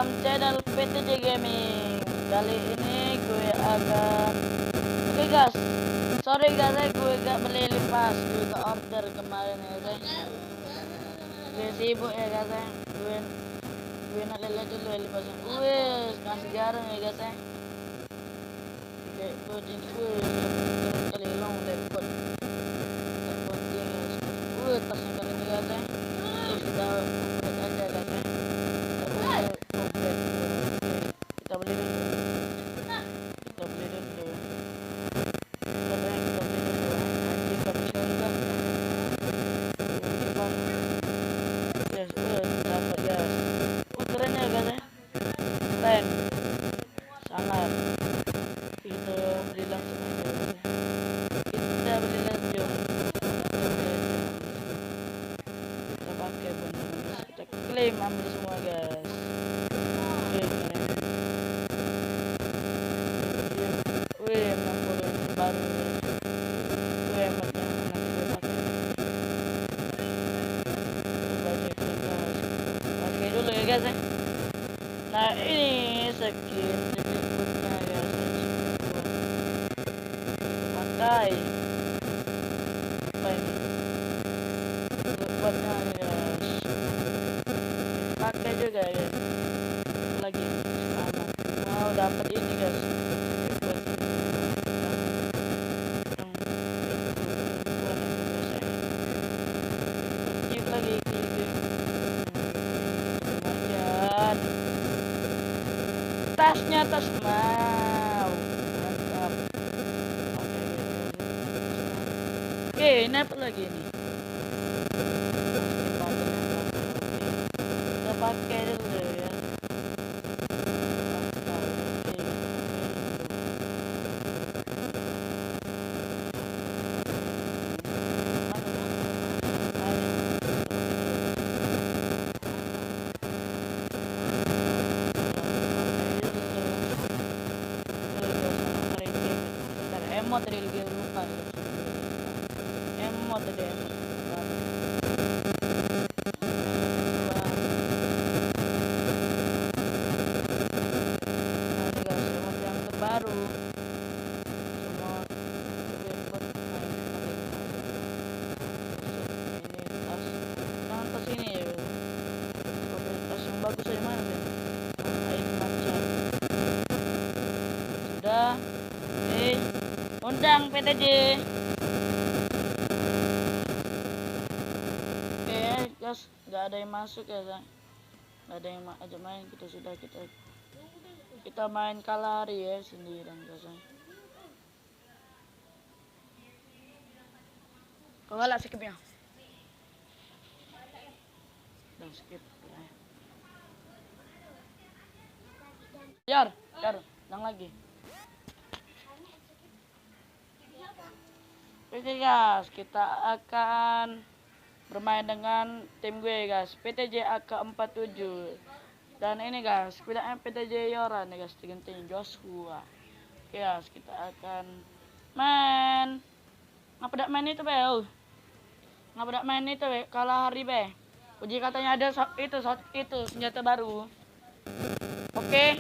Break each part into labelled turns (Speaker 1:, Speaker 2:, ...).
Speaker 1: dalam channel PTJ Gaming. Kali ini gue akan guys, sorry guys, gue gak beli pas gue ke order kemarin ya guys. Gue sibuk ya guys, gue nak lihat dulu ya lipasnya. Masih jarang ya guys. Kayak gue jenis kali long lepot. Tasnya kali ini guys. Terus kita upgrade aja guys. Kita beli dulu. Anjing pada surga. Yes, dapat guys. Keren ya guys. Keren. Sangat. Kita beli langsung aja. Kita beli langsung. Kita pakai benar. Kita klaim ambil semua guys. Nah ini skin berikutnya guys, pakai apa ini buatnya guys, pakai juga guys, lagi mau dapat ini guys, lagi tasnya tas mau mantap. Oke, ini apa lagi nih? Kita pakai dulu ya. Emot tadi lupa emot tadi emot yang terbaru semua ini tas ini ya tas yang bagus dari mana deh sudah undang PTJ. Oke guys, nggak ada yang masuk ya guys, nggak ada yang aja main, kita main kalari ya sendirian guys. Kau nggak skipnya? Dan skip ya. Jar, yang lagi. Oke guys, kita akan bermain dengan tim gue guys, PTJ AK47. Dan ini guys, PTJ Yoran nih guys, digantiin Joshua. Oke guys, kita akan main. Ngapa dak main itu be? Ngapa dak main itu be? Kalah hari be. Uji katanya ada itu senjata baru. Oke.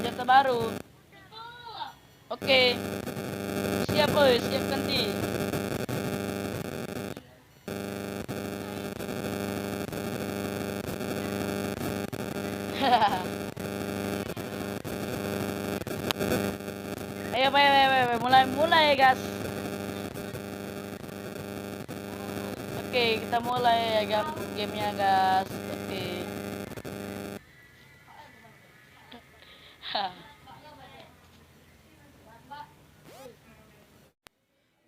Speaker 1: Senjata baru. Oke. Siap boy, siap ganti. Ayo mulai guys. Oke, kita mulai ya gamenya guys. Oke.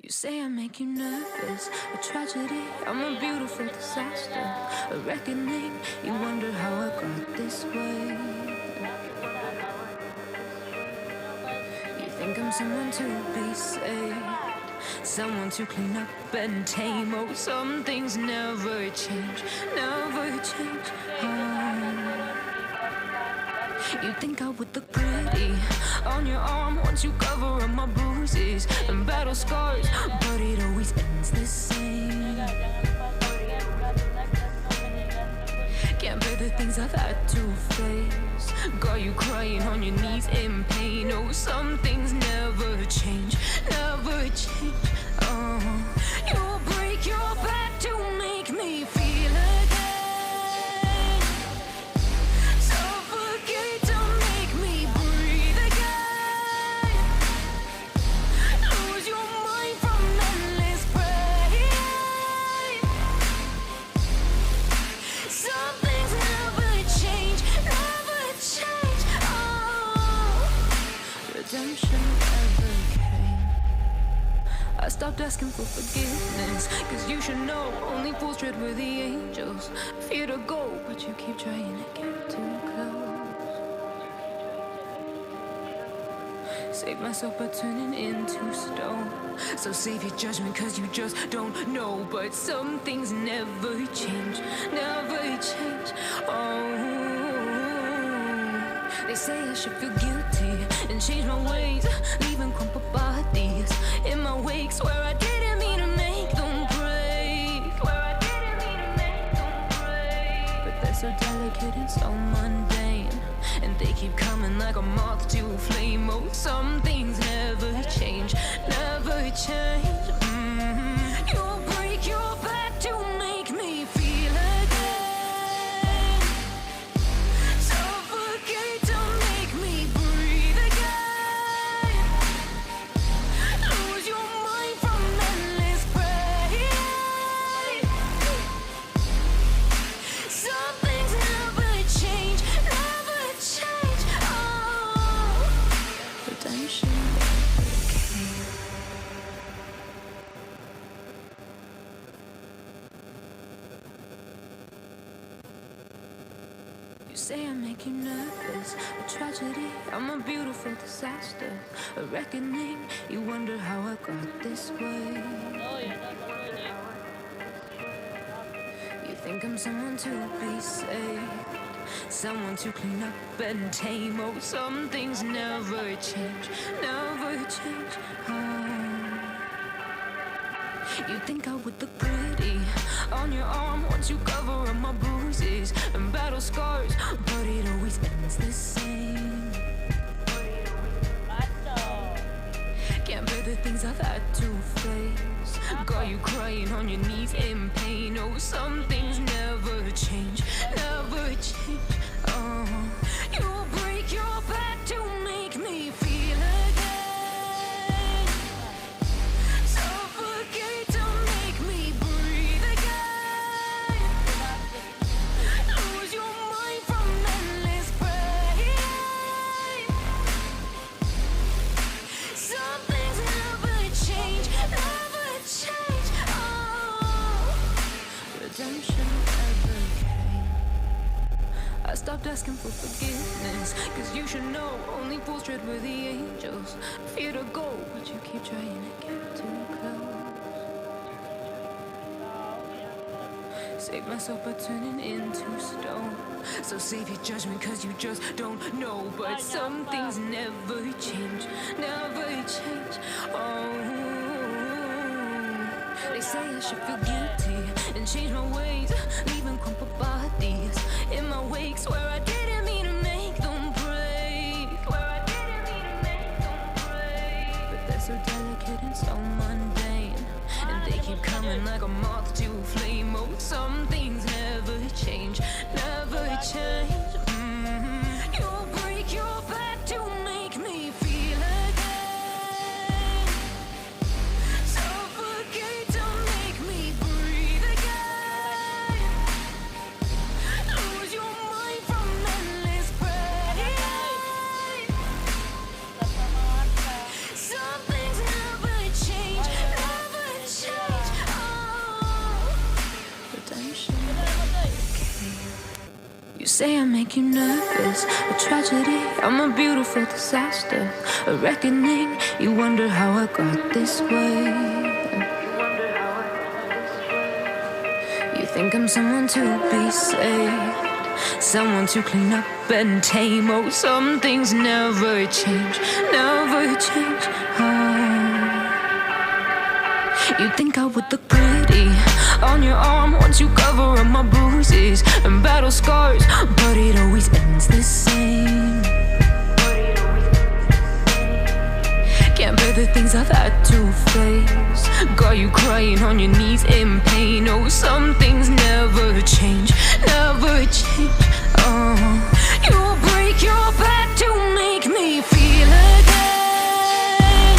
Speaker 2: You say I make you nervous, a tragedy, I'm a beautiful disaster, a reckoning, you wonder how I got this way. You think I'm someone to be saved, someone to clean up and tame. Oh, some things never change, never change. You think I would look pretty on your arm once you cover up my bruises and battle scars, but it always ends the same. Can't bear the things Got you crying on your knees in pain. Oh, some things never change, never change. Oh, you'll break your back to make me feel again. Suffocate to make me breathe again. Lose your mind from endless pain. Some things never change, never change. Oh, redemption never came. I stopped asking for forgiveness, cause you should know only fools tread with the angels. Fear to go, but you keep trying to get too close. Save myself by turning into stone. So save your judgment cause you just don't know. But some things never change, never change. Oh, they say I should feel guilty and change my ways, leaving crumpled bodies in my wake. Swear I didn't mean to make them break. Swear I didn't mean to make them break. But they're so delicate and so mundane, and they keep coming like a moth to a flame. Oh, some things never change, never change. You'll break your back to make me feel again. Suffocate to make me breathe again. Lose your mind from endless pain. Some things never change, never change. Oh, redemption never came. You say I make you nervous, a tragedy, I'm a beautiful disaster, a reckoning. You wonder how I got this way.
Speaker 1: Oh ya,
Speaker 2: You think I'm someone to be saved, someone to clean up and tame. Oh, some things never change, never change. Oh, you think I would look pretty on your arm once you cover up my bruises and battle scars, but it always ends the same. Can't bear the things I've had to face. Got you crying on your knees in pain. Oh, some things never change, never change. Oh, you'll break your back to make me feel again. Suffocate to make me breathe again. Lose your mind from endless pain. Some things never change, never change. Oh, redemption never came. I stopped asking for forgiveness, cause you should know only fools tread with the angels. Fear to go, but you keep trying to get too close. Save myself by turning into stone. So save your judgment cause you just don't know. But some things never change, never change. Oh, they say I should feel guilty and change my ways, leaving crumpled bodies in my wake. Swear I didn't mean to make them break. Swear I didn't mean to make them break. But they're so delicate and so mundane, and they keep coming like a moth to a flame. Oh, some things never change, never change. You'll break your back to make me feel again. Suffocate to make me breathe again. Lose your mind from endless pain. Some things never change, never change. Oh, redemption never came. You say I make you nervous, a tragedy, I'm a beautiful disaster, a reckoning. You wonder how I got this way. You think I'm someone to be saved, someone to clean up and tame. Oh, some things never change, never change. Oh, You think I would look pretty on your arm once you cover up my bruises and battle scars, but it always ends the same. Can't bear the things I've had to face. Got you crying on your knees in pain. Oh, some things never change, never change. Oh, you'll break your back to make me feel again.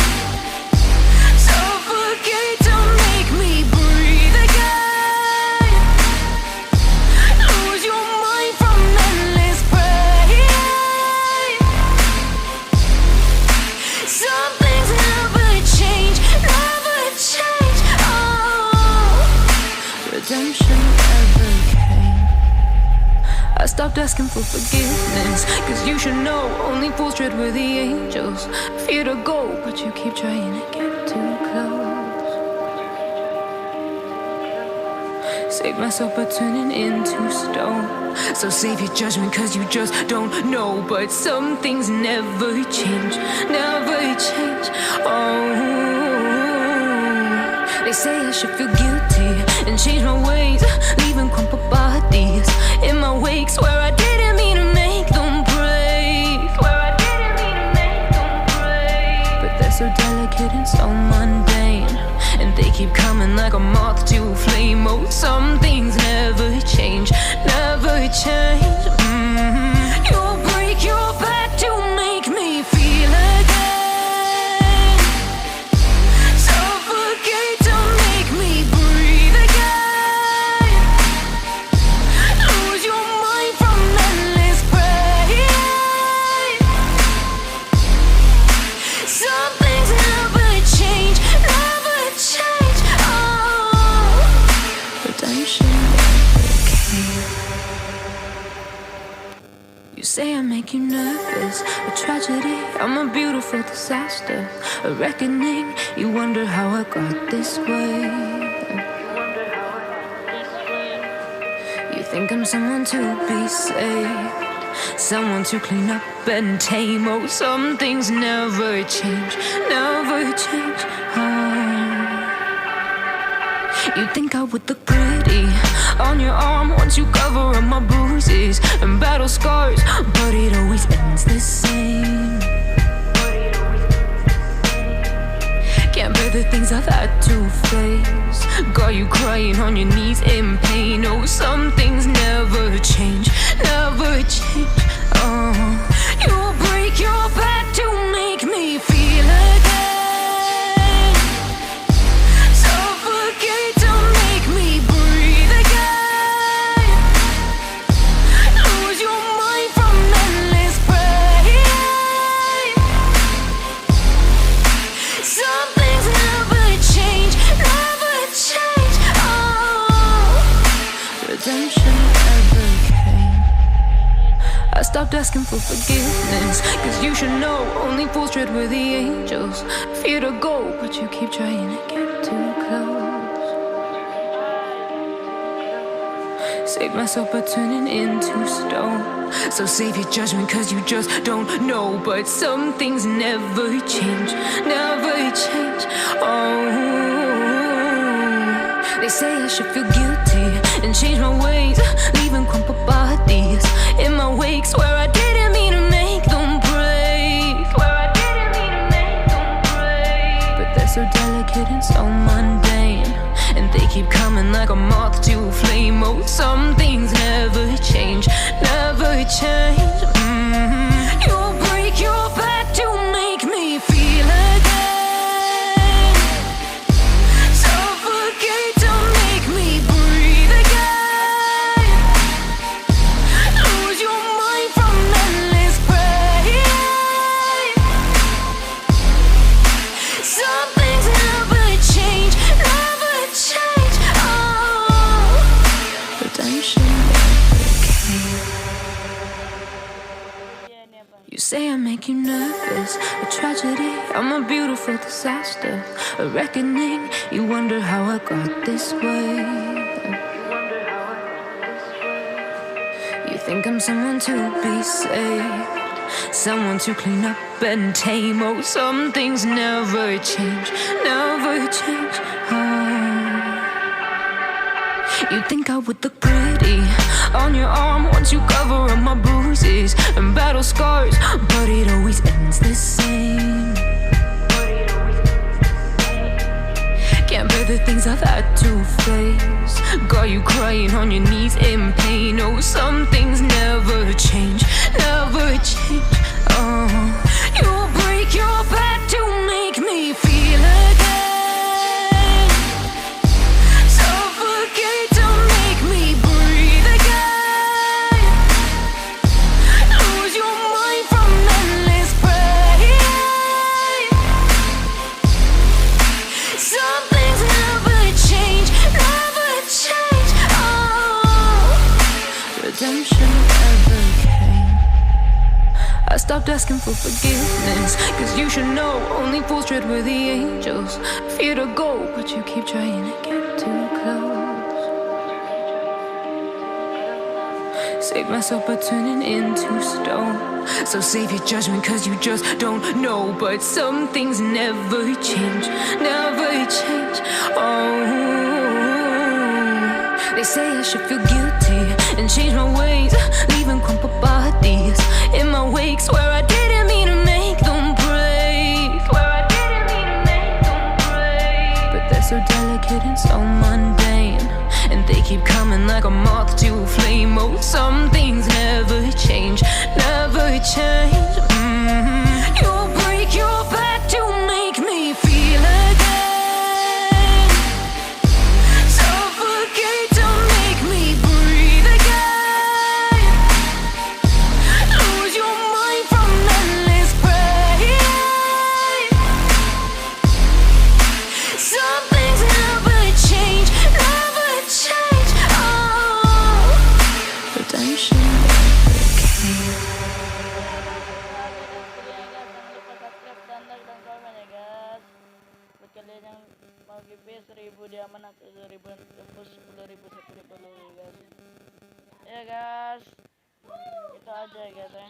Speaker 2: Suffocate to make me breathe again. Lose your mind from endless pain. Some things never change, never change. Oh, redemption never came. I stopped asking for forgiveness, cause you should know only fools tread where the angels fear to go, but you keep trying to get too close. Save myself by turning into stone. So save your judgment cause you just don't know. But some things never change, never change. Oh, they say I should feel guilty and change my ways, leaving crumpled bodies in my wake. Swear I didn't mean to make them break. Swear I didn't mean to make them break. But they're so delicate and so mundane, and they keep coming like a moth to a flame. Oh, some things never change, never change. You'll break your back to make me feel again. Suffocate to make me breathe again. Lose your mind from endless pain. Some things never change, never change. Oh, redemption never came. You say I make you nervous, a tragedy, I'm a beautiful disaster, a reckoning. You wonder how I got this way. You think I'm someone to be saved, someone to clean up and tame. Oh, some things never change, never change. Oh, you think I would look pretty on your arm once you cover up my bruises and battle scars, but it always ends the same. Can't bear the things I've had to face. Got you crying on your knees in pain. Oh, some things never change, never change. Oh, you'll break your back to make me feel again. Suffocate to make me breathe again. Lose your mind from endless pain. Some things never change, never change. Oh, redemption never came. I stopped asking for forgiveness, cause you should know only fools tread where the angels fear to go, but you keep trying to get too close. Save myself by turning into stone. So save your judgment cause you just don't know. But some things never change, never change. Oh, they say I should feel guilty and change my ways, leaving crumpled bodies in my wake. Swear I didn't mean to make them break. Swear I didn't mean to make them break. But they're so delicate and so mundane, and they keep coming like a moth to a flame. Oh, some things never change, never change. You'll break your back to make me feel again. Suffocate to make me breathe again. Lose your mind from endless pain. Some things never change, never change. Oh, redemption never came. You say I make you nervous, a tragedy, I'm a beautiful disaster, a reckoning. You wonder how I got this way. You think I'm someone to be saved, someone to clean up and tame. Oh, some things never change, never change. Oh, You think I would look pretty on your arm once you cover up my bruises and battle scars, but it always ends the same. Can't bear the things I've had to face. Got you crying on your knees in pain. Oh, some things never change, never change. Oh, you'll break your back to make me feel again. Suffocate to make me breathe again. Lose your mind from endless pain. Some things never change, never change. Oh, redemption never came. I stopped asking for forgiveness, cause you should know only fools tread where the angels fear to go, but you keep trying to get too close. Save myself by turning into stone. So save your judgment cause you just don't know. But some things never change, never change. Oh, they say I should feel guilty and change my ways, leaving crumpled bodies in my wake. Swear I didn't mean to make them break. Swear I didn't mean to make them break. But they're so delicate and so mundane, and they keep coming like a moth to a flame. Oh, some things never change, never change. You'll break your back to make me feel again. Suffocate to make me breathe again. Lose your mind from endless pain. Some things never change, never change. Oh, redemption never came.
Speaker 1: Jangan lupa subscribe dan like dan komen ya guys. Buat kalian yang mau giveaway 1000 diamond atau 1000 tembus 10.000 subscriber dulu ya guys. Ya guys, itu aja ya guys ya.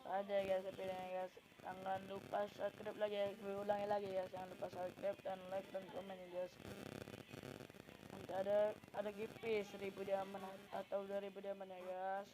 Speaker 1: Itu aja ya guys videonya guys. Jangan lupa subscribe lagi ya, gue ulangi lagi ya. Jangan lupa subscribe dan like dan komen ya guys. Nanti ada giveaway 1000 diamond atau 2000 diamond ya guys.